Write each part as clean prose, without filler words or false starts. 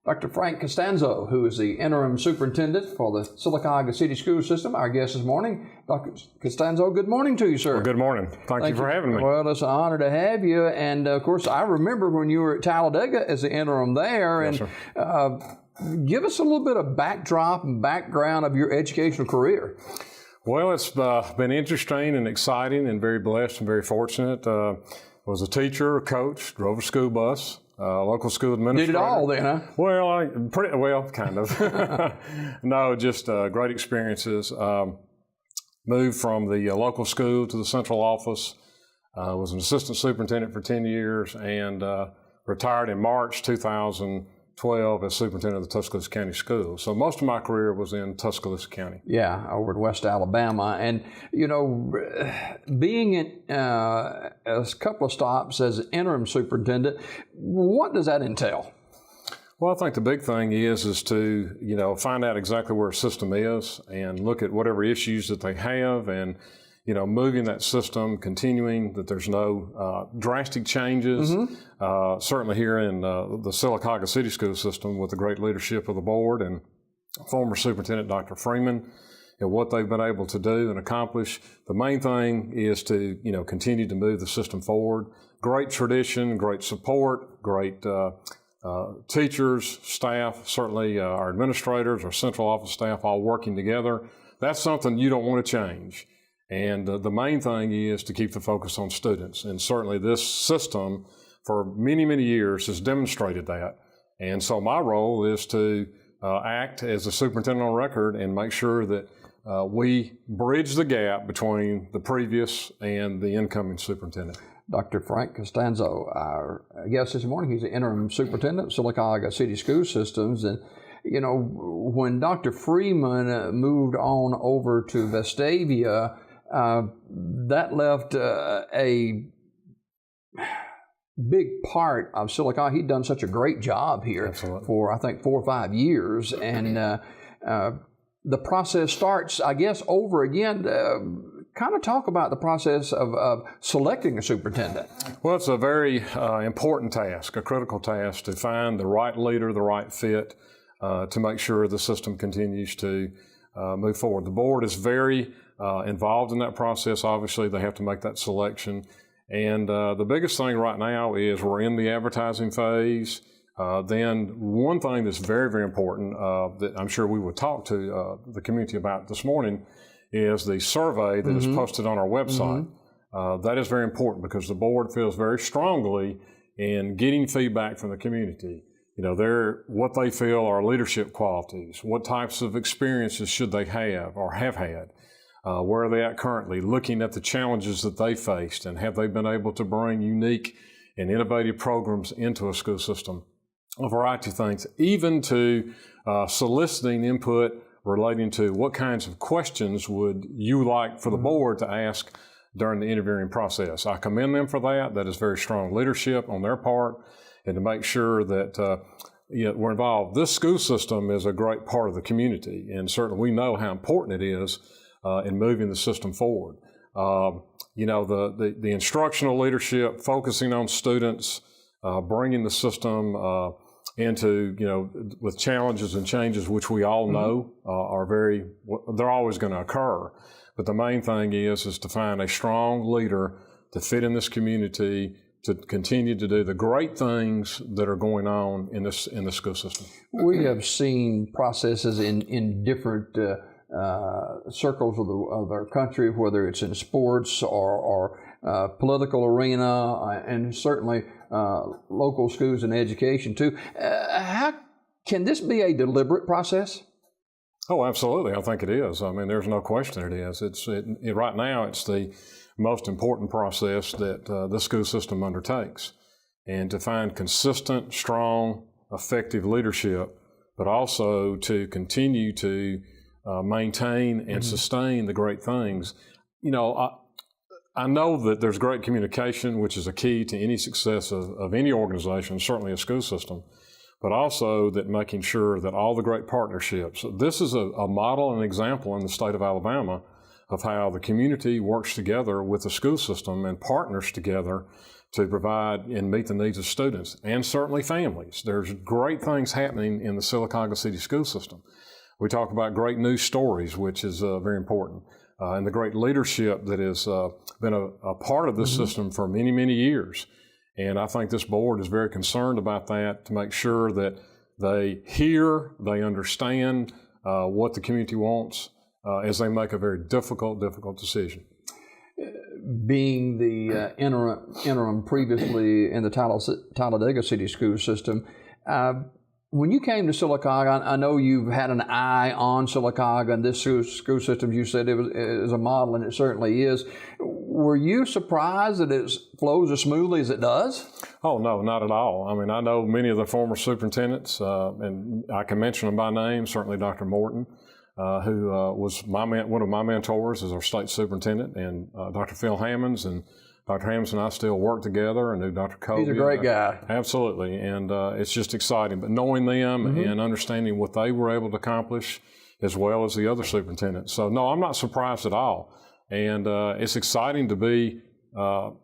Dr. Frank Costanzo, who is the Interim Superintendent for the Sylacauga City School System, our guest this morning. Dr. Costanzo, good morning to you, sir. Well, good morning. Thank you for having me. Well, it's an honor to have you. And, of course, I remember when you were at Talladega as the interim there. Yes, and give us a little bit of backdrop and background of your educational career. Well, it's been interesting and exciting and very blessed and very fortunate. Was a teacher, a coach, drove a school bus. Local school administrator. Did it all then, huh? Well, kind of. No, just great experiences. Moved from the local school to the central office. Was an assistant superintendent for 10 years and retired in March 2012 as superintendent of the Tuscaloosa County Schools. So most of my career was in Tuscaloosa County. Yeah, over in West Alabama. And, you know, being in a couple of stops as interim superintendent, what does that entail? Well, I think the big thing is to, you know, find out exactly where a system is and look at whatever issues that they have and, you know, moving that system, continuing that there's no drastic changes. Certainly here in the Sylacauga City School System with the great leadership of the board and former Superintendent Dr. Freeman and what they've been able to do and accomplish. The main thing is to, you know, continue to move the system forward. Great tradition, great support, great teachers, staff, certainly our administrators, our central office staff all working together. That's something you don't want to change. And the main thing is to keep the focus on students. And certainly this system for many, many years has demonstrated that. And so my role is to act as a superintendent on record and make sure that we bridge the gap between the previous and the incoming superintendent. Dr. Frank Costanzo, our guest this morning, he's the interim superintendent of Sylacauga City School Systems. And, you know, when Dr. Freeman moved on over to Vestavia, that left a big part of Sylacauga. He'd done such a great job here Absolutely. For, I think, 4 or 5 years. And the process starts, I guess, over again. Kind of talk about the process of selecting a superintendent. Well, it's a very important task, a critical task to find the right leader, the right fit to make sure the system continues to move forward. The board is very involved in that process. Obviously, they have to make that selection. And the biggest thing right now is we're in the advertising phase. Then one thing that's very, very important that I'm sure we would talk to the community about this morning is the survey that is posted on our website. That is very important because the board feels very strongly in getting feedback from the community. You know, what they feel are leadership qualities, what types of experiences should they have or have had. Where are they at currently, looking at the challenges that they faced, and have they been able to bring unique and innovative programs into a school system? A variety of things, even to soliciting input relating to what kinds of questions would you like for the board to ask during the interviewing process. I commend them for that. That is very strong leadership on their part, and to make sure that we're involved. This school system is a great part of the community, and certainly we know how important it is in moving the system forward. You know, the instructional leadership, focusing on students, bringing the system into, you know, with challenges and changes, which we all know they're always going to occur. But the main thing is to find a strong leader to fit in this community, to continue to do the great things that are going on in the school system. We have seen processes in different circles of our country, whether it's in sports or political arena, and certainly local schools and education too. How can this be a deliberate process? Oh, absolutely. I think it is. I mean, there's no question it is. Right now, it's the most important process that the school system undertakes. And to find consistent, strong, effective leadership, but also to continue to maintain and sustain the great things. You know, I know that there's great communication, which is a key to any success of any organization, certainly a school system, but also that making sure that all the great partnerships. This is a model and example in the state of Alabama of how the community works together with the school system and partners together to provide and meet the needs of students and certainly families. There's great things happening in the Sylacauga City School System. We talk about great news stories, which is very important, and the great leadership that has been a part of this system for many, many years. And I think this board is very concerned about that to make sure that they hear, they understand what the community wants as they make a very difficult decision. Being the interim previously in the Talladega City School System, when you came to Sylacauga, I know you've had an eye on Sylacauga and this school system. You said it was a model, and it certainly is. Were you surprised that it flows as smoothly as it does? Oh, no, not at all. I mean, I know many of the former superintendents, and I can mention them by name, certainly Dr. Morton, who was one of my mentors as our state superintendent, and Dr. Phil Hammonds, and Dr. Hammonds and I still work together, and knew Dr. Kobe. He's a great guy. Absolutely, and it's just exciting. But knowing them and understanding what they were able to accomplish, as well as the other superintendents. So no, I'm not surprised at all. And it's exciting to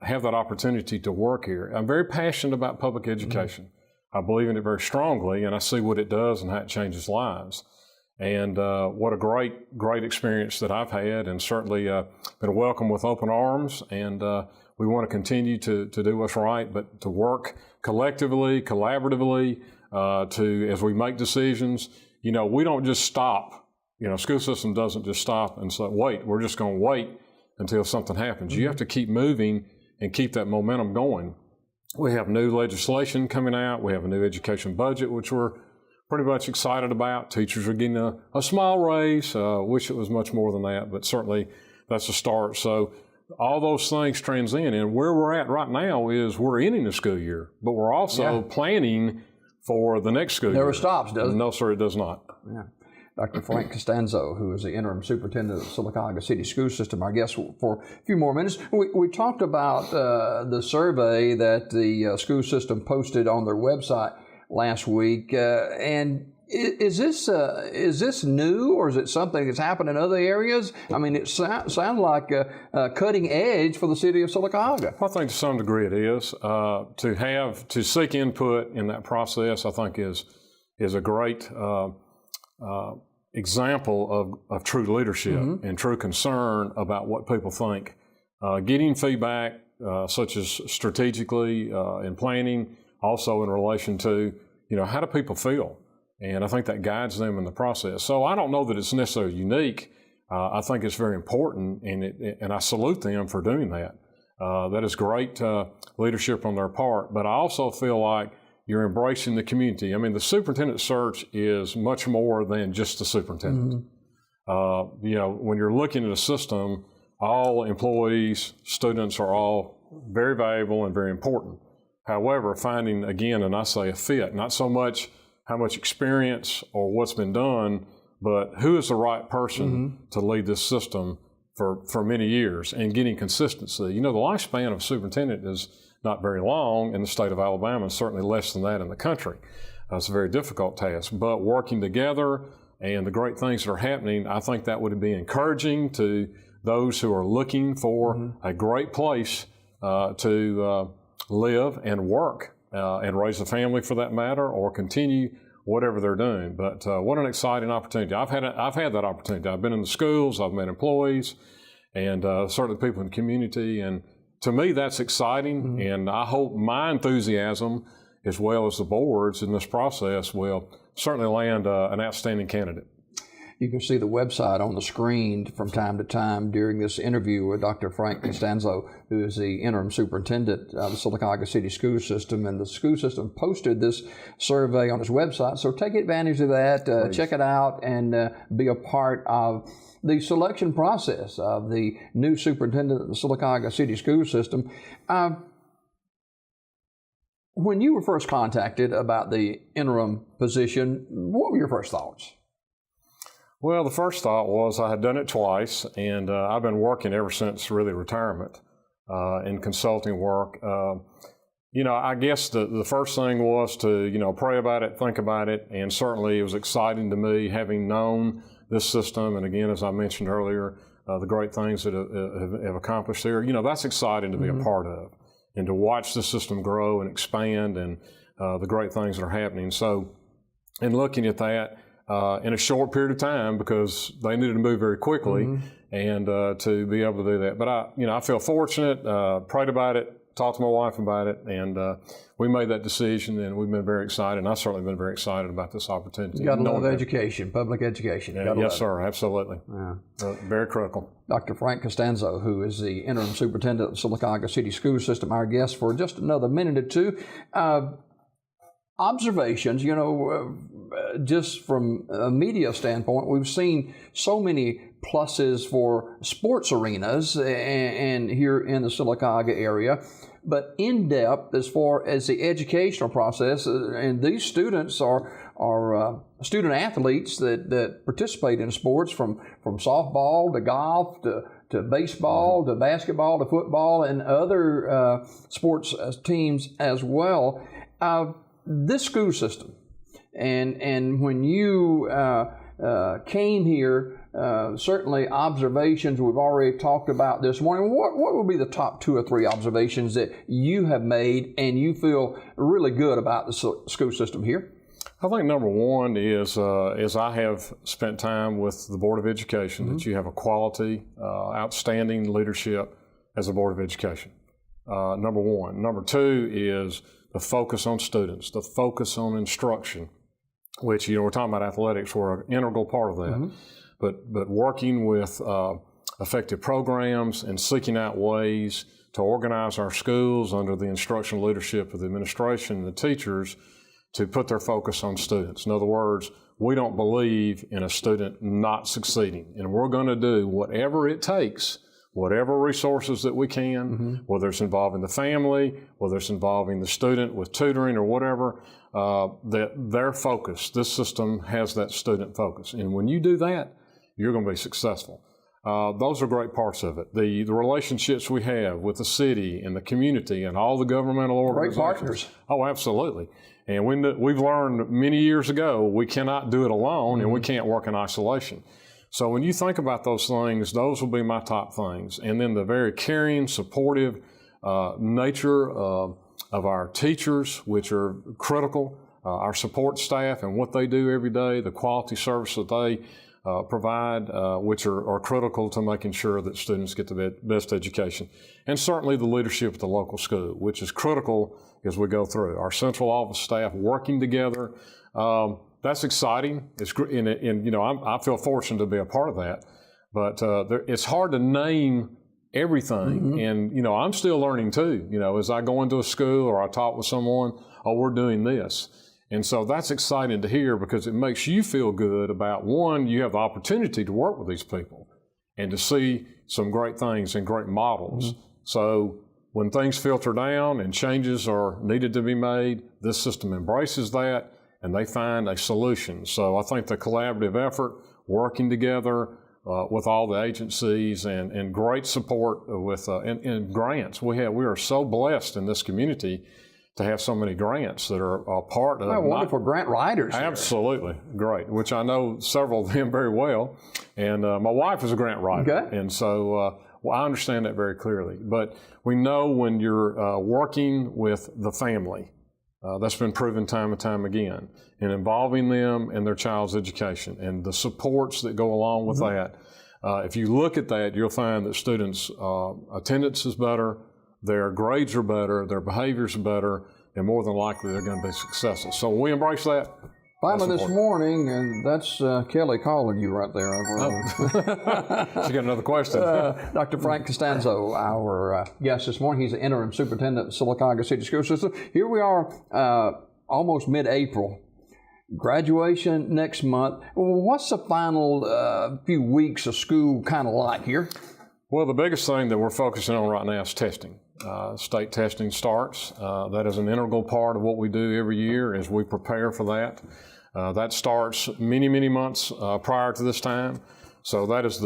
have that opportunity to work here. I'm very passionate about public education. I believe in it very strongly, and I see what it does and how it changes lives. And what a great experience that I've had, and certainly been welcomed with open arms. And we want to continue to do what's right, but to work collectively, collaboratively, as we make decisions. You know, we don't just stop. You know, school system doesn't just stop and say, wait, we're just going to wait until something happens. You have to keep moving and keep that momentum going. We have new legislation coming out. We have a new education budget, which we're pretty much excited about. Teachers are getting a small raise. Wish it was much more than that, but certainly that's a start. So all those things transcend, and where we're at right now is we're ending the school year, but we're also planning for the next school year. Never stops, does it? No, sir, it does not. Yeah. Dr. Frank Costanzo, who is the Interim Superintendent of the Sylacauga City School System, our guest for a few more minutes. We talked about the survey that the school system posted on their website last week, and is this new, or is it something that's happened in other areas? I mean, it sounds like cutting edge for the city of Sylacauga. I think to some degree it is. To seek input in that process, I think is a great example of true leadership and true concern about what people think. Getting feedback, such as strategically in planning, also in relation to, you know, how do people feel? And I think that guides them in the process. So I don't know that it's necessarily unique. I think it's very important, and I salute them for doing that. That is great leadership on their part. But I also feel like you're embracing the community. I mean, the superintendent search is much more than just the superintendent. You know, when you're looking at a system, all employees, students are all very valuable and very important. However, finding, again, and I say a fit, not so much how much experience or what's been done, but who is the right person to lead this system for many years, and getting consistency. You know, the lifespan of a superintendent is not very long in the state of Alabama, and certainly less than that in the country. It's a very difficult task, but working together and the great things that are happening, I think that would be encouraging to those who are looking for a great place to live and work and raise a family, for that matter, or continue whatever they're doing. But what an exciting opportunity. I've had that opportunity. I've been in the schools, I've met employees, and certainly people in the community, and to me that's exciting, and I hope my enthusiasm, as well as the board's in this process, will certainly land an outstanding candidate. You can see the website on the screen from time to time during this interview with Dr. Frank Costanzo, who is the interim superintendent of the Sylacauga City School System. And the school system posted this survey on its website, so take advantage of that, check it out, and be a part of the selection process of the new superintendent of the Sylacauga City School System. When you were first contacted about the interim position, what were your first thoughts? Well, the first thought was I had done it twice, and I've been working ever since really retirement in consulting work. You know, I guess the first thing was to, you know, pray about it, think about it, and certainly it was exciting to me having known this system, and again, as I mentioned earlier, the great things that have accomplished there. You know, that's exciting to be a part of. and to watch the system grow and expand and the great things that are happening. So in looking at that in a short period of time, because they needed to move very quickly, and to be able to do that. But I feel fortunate, prayed about it, talked to my wife about it, and we made that decision, and we've been very excited, and I've certainly been very excited about this opportunity. You got to love education, public education. Yes, sir, absolutely. Yeah. Very critical. Dr. Frank Costanzo, who is the Interim Superintendent of the Sylacauga City School System, our guest for just another minute or two. Observations, just from a media standpoint, we've seen so many pluses for sports arenas and here in the Sylacauga area, but in depth as far as the educational process, and these students are student athletes that participate in sports from softball to golf to baseball to basketball to football and other sports teams as well. This school system, and when you came here, certainly observations we've already talked about this morning. What would be the top 2 or 3 observations that you have made and you feel really good about the school system here? I think number one is I have spent time with the Board of Education, that you have a quality, outstanding leadership as a Board of Education. Number one. Number 2 is the focus on students, the focus on instruction, which, we're talking about athletics, we're an integral part of that. But working with effective programs and seeking out ways to organize our schools under the instructional leadership of the administration and the teachers to put their focus on students. In other words, we don't believe in a student not succeeding, and we're going to do whatever it takes, whatever resources that we can, whether it's involving the family, whether it's involving the student with tutoring or whatever, that their focus, this system has that student focus. And when you do that, you're going to be successful. Those are great parts of it. The relationships we have with the city and the community and all the governmental organizations. Great partners. Oh, absolutely. And we've learned many years ago we cannot do it alone, and we can't work in isolation. So when you think about those things, those will be my top things. And then the very caring, supportive nature of our teachers, which are critical, our support staff and what they do every day, the quality service that they provide, which are critical to making sure that students get the best education. And certainly the leadership at the local school, which is critical as we go through. Our central office staff working together. That's exciting. I feel fortunate to be a part of that. But it's hard to name everything. And, I'm still learning too. As I go into a school or I talk with someone, we're doing this. And so that's exciting to hear because it makes you feel good about, one, you have the opportunity to work with these people and to see some great things and great models. So when things filter down and changes are needed to be made, this system embraces that and they find a solution. So I think the collaborative effort, working together with all the agencies and great support with and grants. We are so blessed in this community to have so many grants that are a part of. Wonderful grant writers. Absolutely. Great, which I know several of them very well. And my wife is a grant writer. Okay. And so I understand that very clearly. But we know when you're working with the family, that's been proven time and time again, and involving them in their child's education and the supports that go along with that. If you look at that, you'll find that students' attendance is better, their grades are better, their behaviors are better, and more than likely they're going to be successful. So we embrace that. Finally this morning, and that's Kelly calling you right there. She got another question. Dr. Frank Costanzo, our guest this morning. He's the Interim Superintendent of the Sylacauga City School System. Here we are, almost mid-April. Graduation next month. What's the final few weeks of school kind of like here? Well, the biggest thing that we're focusing on right now is testing. State testing starts. That is an integral part of what we do every year as we prepare for that. That starts many, many months prior to this time. So that is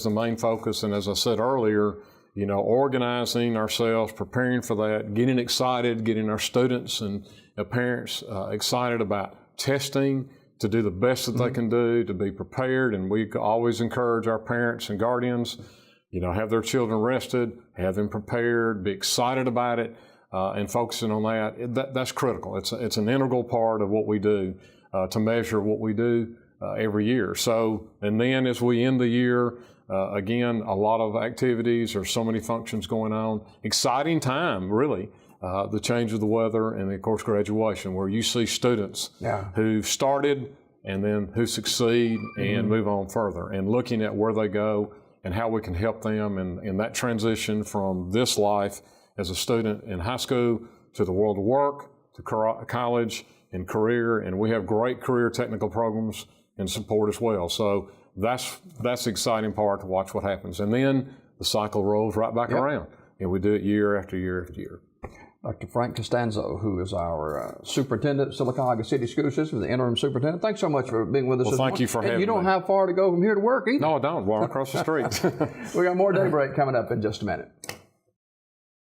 the main focus. And as I said earlier, organizing ourselves, preparing for that, getting excited, getting our students and parents excited about testing, to do the best that they can do, to be prepared. And we always encourage our parents and guardians, have their children rested, have them prepared, be excited about it. and focusing on that's critical. It's an integral part of what we do to measure what we do every year. So, and then as we end the year, again, a lot of activities, or so many functions going on. Exciting time, really. The change of the weather, and of course graduation, where you see students who started and then who succeed and move on further, and looking at where they go and how we can help them in that transition from this life as a student in high school to the world of work, to college and career. And we have great career technical programs and support as well. So that's the exciting part, to watch what happens. And then the cycle rolls right back around, and we do it year after year after year. Dr. Frank Costanzo, who is our superintendent of Sylacauga City School System, the interim superintendent. Thanks so much for being with us. Well, thank you for having me. You don't have far to go from here to work either. No, I don't. We're across the street. We got more Daybreak coming up in just a minute.